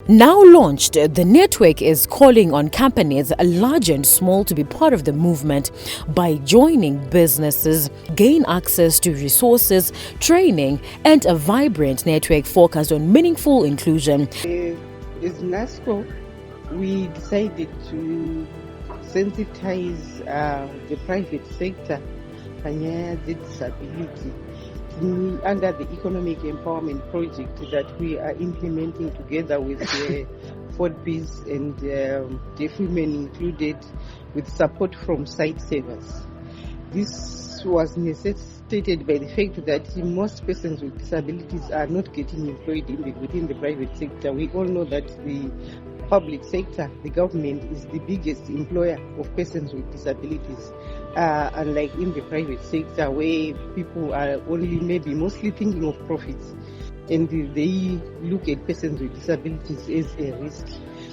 Now launched, the network is calling on companies, large and small, to be part of the movement by joining businesses, gain access to resources, training, and a vibrant network focused on meaningful inclusion. As NASCO, we decided to sensitize the private sector and disability under the economic empowerment project that we are implementing together with Ford Peace and Deaf Women included, with support from site savers. This was necessitated by the fact that most persons with disabilities are not getting employed within the private sector. We all know that the public sector, the government, is the biggest employer of persons with disabilities, unlike in the private sector where people are only maybe mostly thinking of profits and they look at persons with disabilities as a risk.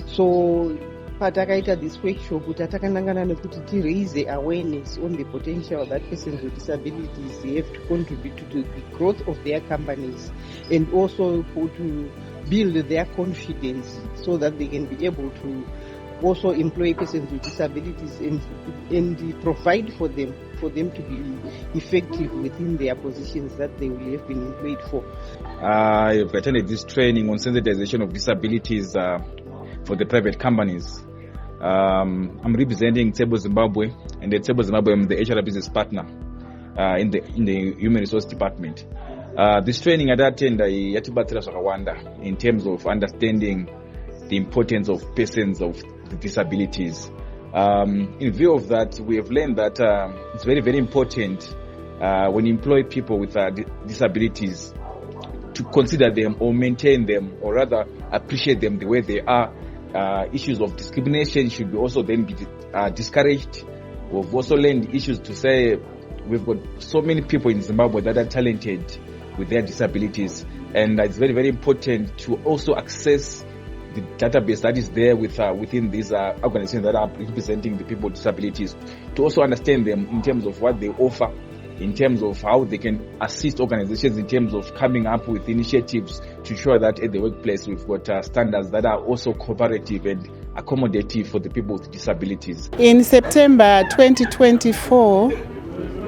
So patakaita this workshop takanangana nekuti to raise the awareness on the potential that persons with disabilities have to contribute to the growth of their companies, and also to build their confidence so that they can be able to also employ persons with disabilities and provide for them to be effective within their positions that they will have been employed for. I've attended this training on sensitization of disabilities for the private companies. I'm representing Table Zimbabwe, and at Table Zimbabwe I'm the HR business partner in the human resource department. This training I attended yatibatsira zvakawanda in terms of understanding the importance of persons with disabilities. In view of that, we have learned that it's very, very important when you employ people with disabilities to consider them or maintain them, or rather appreciate them the way they are. Issues of discrimination should be also then be discouraged. We've also learned issues to say we've got so many people in Zimbabwe that are talented with their disabilities, and it's very, very important to also access the database that is there within these organizations that are representing the people with disabilities, to also understand them in terms of what they offer, in terms of how they can assist organizations in terms of coming up with initiatives to ensure that at the workplace we've got standards that are also cooperative and accommodative for the people with disabilities. In September 2024,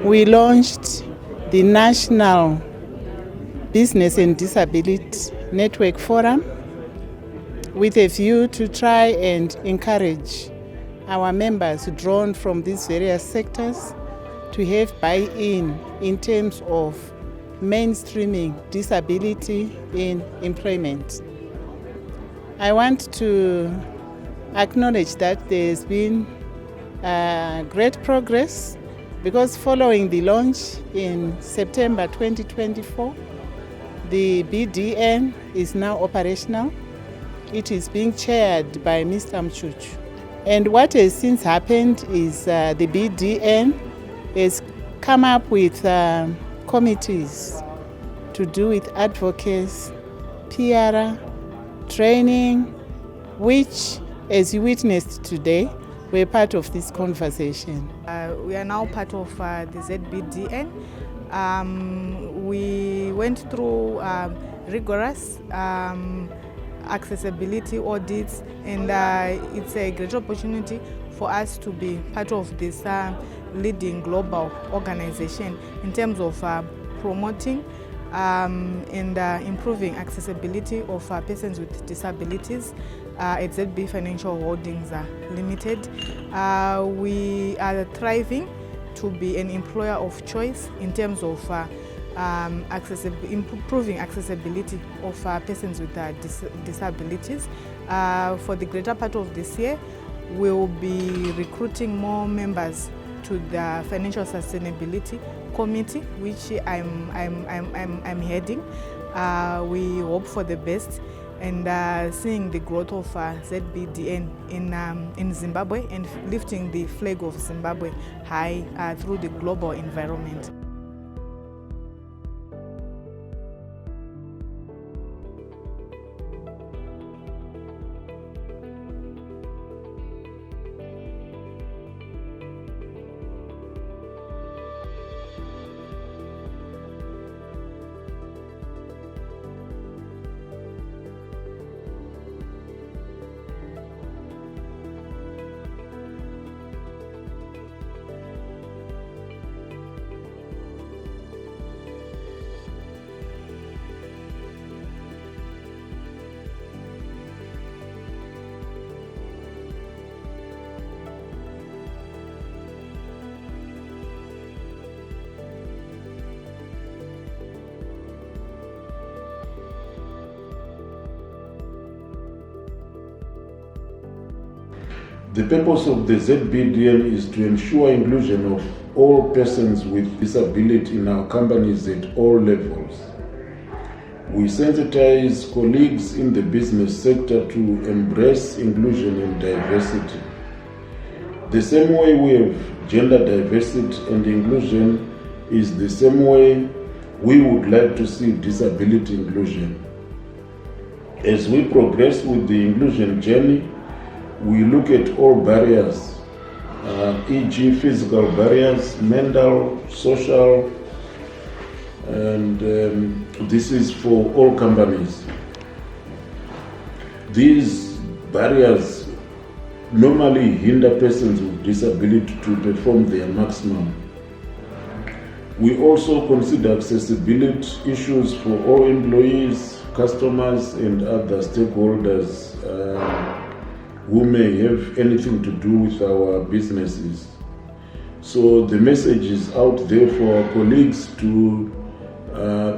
we launched the National Business and Disability Network Forum with a view to try and encourage our members drawn from these various sectors to have buy-in terms of mainstreaming disability in employment. I want to acknowledge that there's been great progress, because following the launch in September 2024, the BDN is now operational. It is being chaired by Mr. Mchuchu. And what has since happened is the BDN has come up with committees to do with advocacy, PR, training, which, as you witnessed today, were part of this conversation. We are now part of the ZBDN. We went through rigorous accessibility audits, and it's a great opportunity for us to be part of this leading global organization in terms of promoting and improving accessibility of persons with disabilities at ZB Financial Holdings Limited. We are thriving to be an employer of choice in terms of improving accessibility of persons with disabilities. For the greater part of this year, we'll be recruiting more members to the Financial Sustainability Committee, which I'm heading. We hope for the best, and seeing the growth of ZBDN in Zimbabwe and lifting the flag of Zimbabwe high through the global environment. The purpose of the ZBDN is to ensure inclusion of all persons with disability in our companies at all levels. We sensitize colleagues in the business sector to embrace inclusion and diversity. The same way we have gender diversity and inclusion is the same way we would like to see disability inclusion. As we progress with the inclusion journey, we look at all barriers, e.g. physical barriers, mental, social, and this is for all companies. These barriers normally hinder persons with disability to perform their maximum. We also consider accessibility issues for all employees, customers, and other stakeholders who may have anything to do with our businesses. So the message is out there for our colleagues to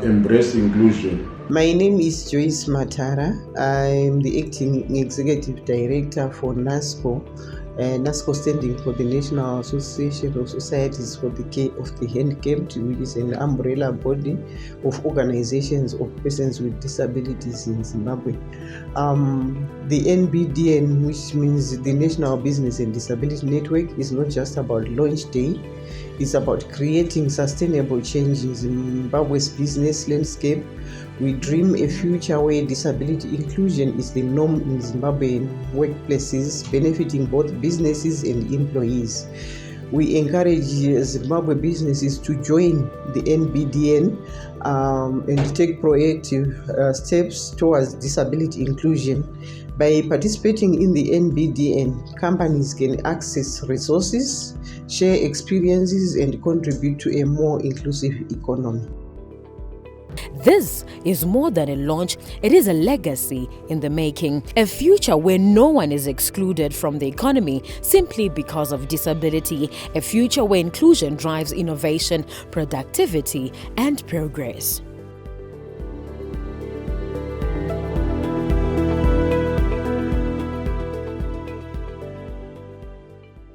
embrace inclusion. My name is Joyce Matara. I'm the Acting Executive Director for NASCO. NASCO standing for the National Association of Societies for the Care of the Handicapped, which is an umbrella body of organizations of persons with disabilities in Zimbabwe. The NBDN, which means the National Business and Disability Network, is not just about launch day. It's about creating sustainable change in Zimbabwe's business landscape. We dream a future where disability inclusion is the norm in Zimbabwean workplaces, benefiting both businesses and employees. We encourage Zimbabwe businesses to join the NBDN and take proactive steps towards disability inclusion. By participating in the NBDN, companies can access resources, share experiences, and contribute to a more inclusive economy. This is more than a launch, it is a legacy in the making. A future where no one is excluded from the economy simply because of disability. A future where inclusion drives innovation, productivity, and progress.